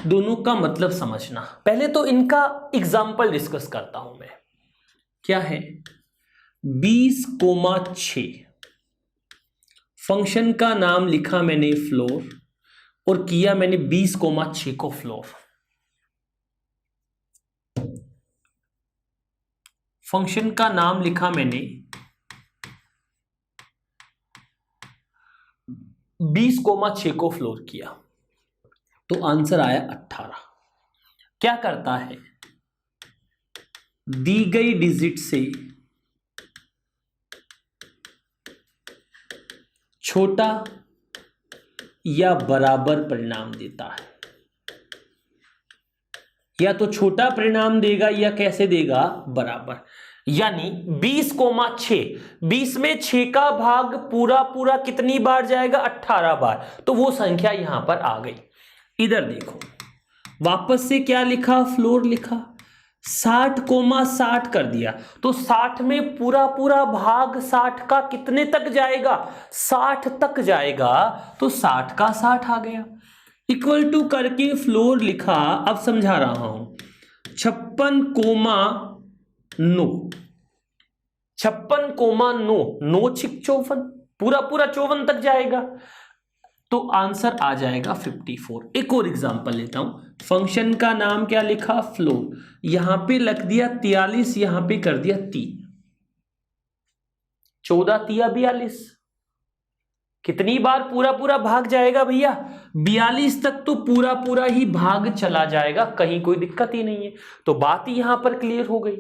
दोनों का मतलब समझना। पहले तो इनका एग्जाम्पल डिस्कस करता हूं मैं। क्या है? 20,6। फंक्शन का नाम लिखा मैंने फ्लोर और किया मैंने 20,6 को फ्लोर। फंक्शन का नाम लिखा मैंने 20,6 को फ्लोर किया तो आंसर आया 18। क्या करता है? दी गई डिजिट से छोटा या बराबर परिणाम देता है। या तो छोटा परिणाम देगा या कैसे देगा? बराबर। यानी 20,6, 20 में 6 का भाग पूरा पूरा कितनी बार जाएगा? 18 बार। तो वो संख्या यहां पर आ गई। इधर देखो, वापस से क्या लिखा? फ्लोर लिखा। 60,60 कर दिया तो 60 में पूरा पूरा भाग 60 का कितने तक जाएगा? 60 तक जाएगा तो 60 का 60 आ गया। इक्वल टू करके फ्लोर लिखा। अब समझा रहा हूं। 56,9, 56,9, 9 छिक 54, पूरा पूरा 54 तक जाएगा तो आंसर आ जाएगा 54। एक और एग्जांपल लेता हूं। फंक्शन का नाम क्या लिखा? फ्लोर। यहां पे लिख दिया 43, यहां पे कर दिया 3। 14 तिया 42। कितनी बार पूरा पूरा भाग जाएगा भैया? 42 तक तो पूरा पूरा ही भाग चला जाएगा, कहीं कोई दिक्कत ही नहीं है। तो बात ही यहां पर क्लियर हो गई।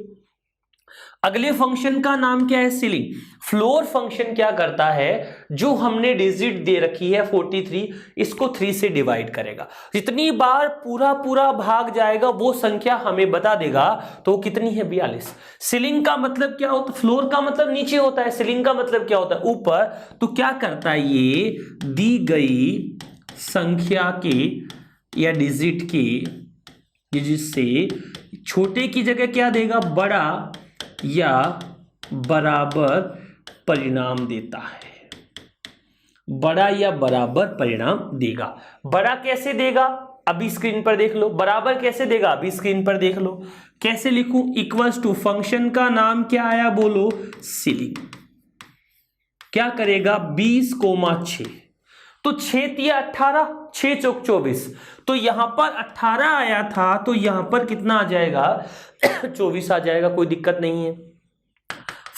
अगले फंक्शन का नाम क्या है? सीलिंग। फ्लोर फंक्शन क्या करता है? जो हमने डिजिट दे रखी है 43, इसको 3 से डिवाइड करेगा। जितनी बार पूरा पूरा भाग जाएगा वो संख्या हमें बता देगा। तो कितनी है? 42। सीलिंग का मतलब क्या होता है? फ्लोर का मतलब नीचे होता है, सीलिंग का मतलब क्या होता है? ऊपर। तो क्या करता है? ये दी गई संख्या के या डिजिट के जिससे छोटे की जगह क्या देगा? बड़ा या बराबर परिणाम देता है। बड़ा या बराबर परिणाम देगा। बड़ा कैसे देगा? अभी स्क्रीन पर देख लो। बराबर कैसे देगा? अभी स्क्रीन पर देख लो। कैसे लिखूं? इक्वल्स टू, फंक्शन का नाम क्या आया? बोलो, सीलिंग। क्या करेगा? 20,6 तो 6 तिया 18, 6 चौक 24। तो यहां पर 18 आया था तो यहां पर कितना आ जाएगा? 24 आ जाएगा, कोई दिक्कत नहीं है।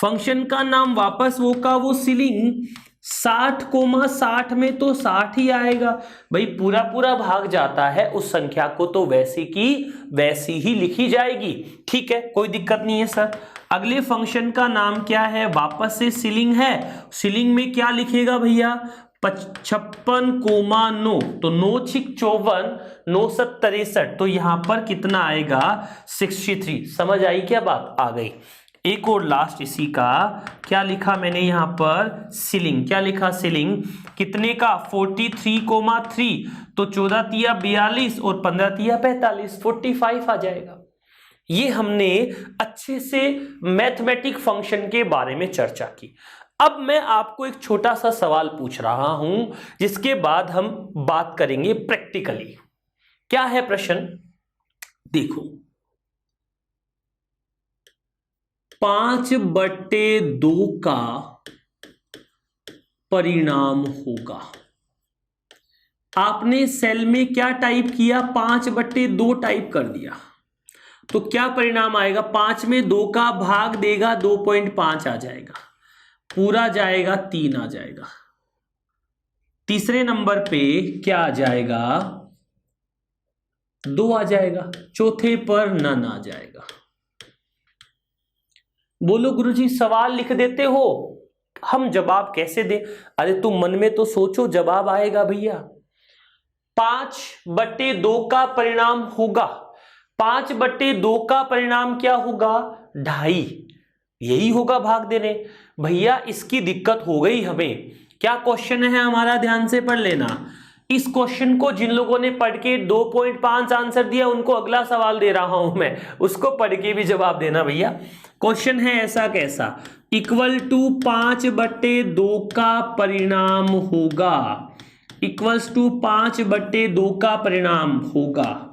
फंक्शन का नाम वापस वो का वो सीलिंग। 60,60 में तो 60 ही आएगा भाई, पूरा पूरा भाग जाता है उस संख्या को तो वैसी की वैसी ही लिखी जाएगी। ठीक है, कोई दिक्कत नहीं है सर। अगले फंक्शन का नाम क्या है? वापस से सीलिंग है। सीलिंग में क्या लिखेगा भैया? 56,9 तो 9 छिक 54, 9 7 63 तो यहां पर कितना आएगा? 63। समझ आई क्या बात? आ गई। एक और लास्ट इसी का क्या लिखा मैंने यहां पर, सीलिंग। क्या लिखा, सीलिंग कितने का, 43,3, तो 14 तिया 42 और 15 तिया 45, 45 आ जाएगा। ये हमने अच्छे से मैथमेटिक फंक्शन के बारे में चर्चा की। अब मैं आपको एक छोटा सा सवाल पूछ रहा हूं, जिसके बाद हम बात करेंगे प्रैक्टिकली। क्या है प्रश्न, देखो, 5/2 का परिणाम होगा। आपने सेल में क्या टाइप किया, 5/2 टाइप कर दिया, तो क्या परिणाम आएगा, 5 में 2 का भाग देगा 2.5 आ जाएगा, पूरा जाएगा 3 आ जाएगा। तीसरे नंबर पे क्या आ जाएगा, 2 आ जाएगा। चौथे पर नन आ जाएगा। बोलो गुरुजी सवाल लिख देते हो, हम जवाब कैसे दें? अरे तुम मन में तो सोचो, जवाब आएगा भैया। 5/2 का परिणाम होगा, 5/2 का परिणाम क्या होगा, 2.5, यही होगा भाग देने। भैया इसकी दिक्कत हो गई हमें। क्या क्वेश्चन है हमारा, ध्यान से पढ़ लेना। इस क्वेश्चन को जिन लोगों ने पढ़ के 2.5 आंसर दिया, उनको अगला सवाल दे रहा हूं मैं, उसको पढ़ के भी जवाब देना भैया। क्वेश्चन है ऐसा कैसा, इक्वल टू 5/2 का परिणाम होगा, इक्वल्स टू 5/2 का परिणाम होगा।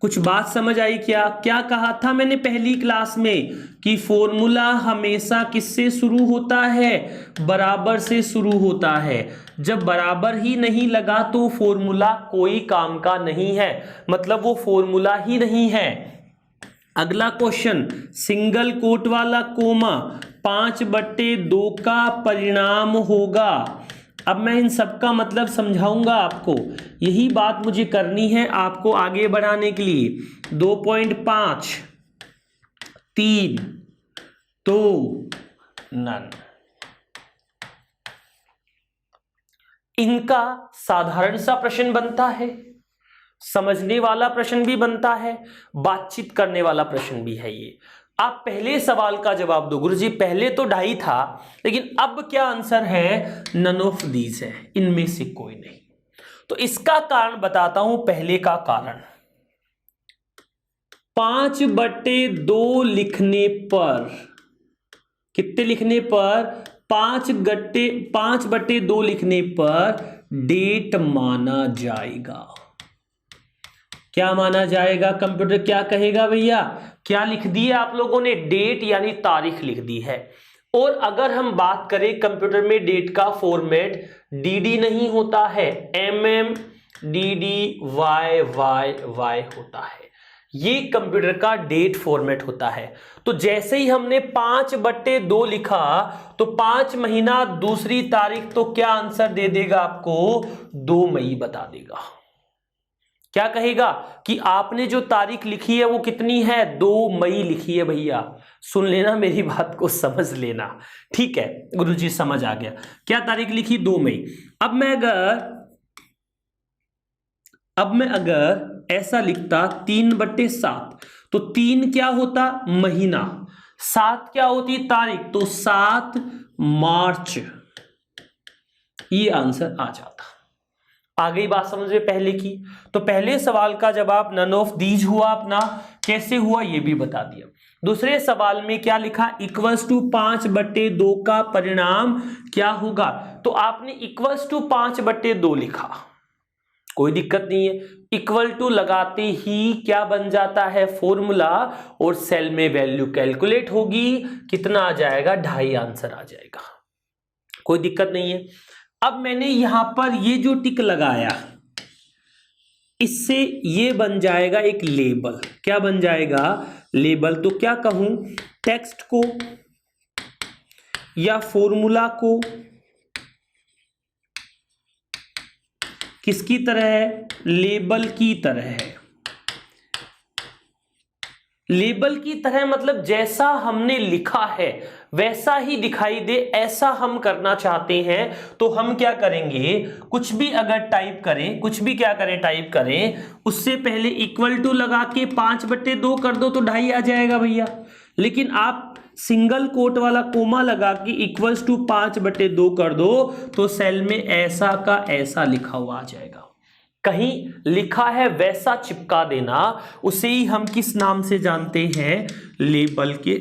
कुछ बात समझ आई क्या? क्या कहा था मैंने पहली क्लास में कि फॉर्मूला हमेशा किससे शुरू होता है, बराबर से शुरू होता है। जब बराबर ही नहीं लगा तो फॉर्मूला कोई काम का नहीं है, मतलब वो फॉर्मूला ही नहीं है। अगला क्वेश्चन, सिंगल कोट वाला कोमा, 5/2 का परिणाम होगा। अब मैं इन सब का मतलब समझाऊंगा आपको, यही बात मुझे करनी है आपको आगे बढ़ाने के लिए। 2.5, 3, 2, नन। इनका साधारण सा प्रश्न बनता है, समझने वाला प्रश्न भी बनता है, बातचीत करने वाला प्रश्न भी है ये। आप पहले सवाल का जवाब दो। गुरुजी पहले तो 2.5 था, लेकिन अब क्या आंसर है, नन ऑफ दीज है, इनमें से कोई नहीं। तो इसका कारण बताता हूं, पहले का कारण, 5/2 लिखने पर, कितने लिखने पर, 5/2 लिखने पर डेट माना जाएगा। क्या माना जाएगा? कंप्यूटर क्या कहेगा भैया, क्या लिख दिया आप लोगों ने, डेट यानी तारीख लिख दी है। और अगर हम बात करें कंप्यूटर में डेट का फॉर्मेट dd नहीं होता है, MMDDYYY होता है, ये कंप्यूटर का डेट फॉर्मेट होता है। तो जैसे ही हमने 5/2 लिखा तो 5 महीना दूसरी तारीख, तो क्या आंसर दे देगा आपको, 2 मई बता देगा। क्या कहेगा कि आपने जो तारीख लिखी है वो कितनी है, 2 मई लिखी है। भैया सुन लेना, मेरी बात को समझ लेना, ठीक है गुरुजी समझ आ गया। क्या तारीख लिखी, 2 मई। अब मैं अगर ऐसा लिखता 3/7, तो 3 क्या होता, महीना, 7 क्या होती तारीख, तो 7 मार्च, ये आंसर आ जाता। आ गई बात समझ में पहले की? तो पहले सवाल का जवाब नन ऑफ दीज हुआ अपना। कैसे हुआ ये भी बता दिया। दूसरे सवाल में क्या लिखा, इक्वल्स टू 5/2 का परिणाम क्या होगा, तो आपने इक्वल्स टू 5/2 लिखा, कोई दिक्कत नहीं है। इक्वल टू लगाते ही क्या बन जाता है, फॉर्मूला, और सेल में वैल्यू कैलकुलेट होगी, कितना आ जाएगा, 2.5 आंसर आ जाएगा, कोई दिक्कत नहीं है। अब मैंने यहां पर ये जो टिक लगाया, इससे ये बन जाएगा एक लेबल। क्या बन जाएगा, लेबल। तो क्या कहूं, टेक्स्ट को या फॉर्मूला को किसकी तरह है, लेबल की तरह है। लेबल की तरह मतलब जैसा हमने लिखा है वैसा ही दिखाई दे, ऐसा हम करना चाहते हैं। तो हम क्या करेंगे, कुछ भी अगर टाइप करें, कुछ भी क्या करें टाइप करें, उससे पहले इक्वल टू लगा के 5/2 कर दो तो 2.5 आ जाएगा भैया। लेकिन आप सिंगल कोट वाला कोमा लगा के इक्वल्स टू 5/2 कर दो तो सेल में ऐसा का ऐसा लिखा हुआ आ जाएगा। कहीं लिखा है वैसा चिपका देना, उसे ही हम किस नाम से जानते हैं, लेबल के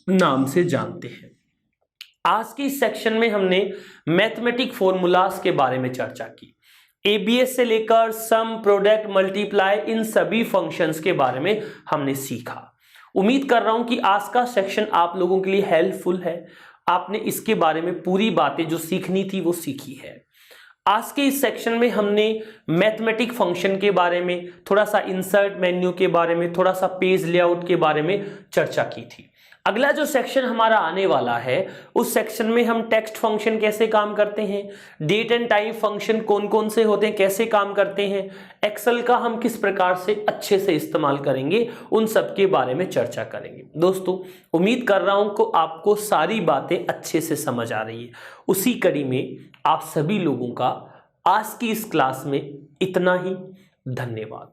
नाम से जानते हैं। आज के इस सेक्शन में हमने मैथमेटिक फॉर्मूलाज के बारे में चर्चा की। एबीएस से लेकर सम, प्रोडक्ट, मल्टीप्लाई, इन सभी फंक्शंस के बारे में हमने सीखा। उम्मीद कर रहा हूं कि आज का सेक्शन आप लोगों के लिए हेल्पफुल है। आपने इसके बारे में पूरी बातें जो सीखनी थी वो सीखी है। आज के इस सेक्शन में हमने मैथमेटिक फंक्शन के बारे में, थोड़ा सा इंसर्ट मेन्यू के बारे में, थोड़ा सा पेज लेआउट के बारे में चर्चा की थी। अगला जो सेक्शन हमारा आने वाला है उस सेक्शन में हम टेक्स्ट फंक्शन कैसे काम करते हैं, डेट एंड टाइम फंक्शन कौन कौन से होते हैं, कैसे काम करते हैं, एक्सेल का हम किस प्रकार से अच्छे से इस्तेमाल करेंगे, उन सब के बारे में चर्चा करेंगे। दोस्तों उम्मीद कर रहा हूं कि आपको सारी बातें अच्छे से समझ आ रही है। उसी कड़ी में आप सभी लोगों का आज की इस क्लास में इतना ही। धन्यवाद।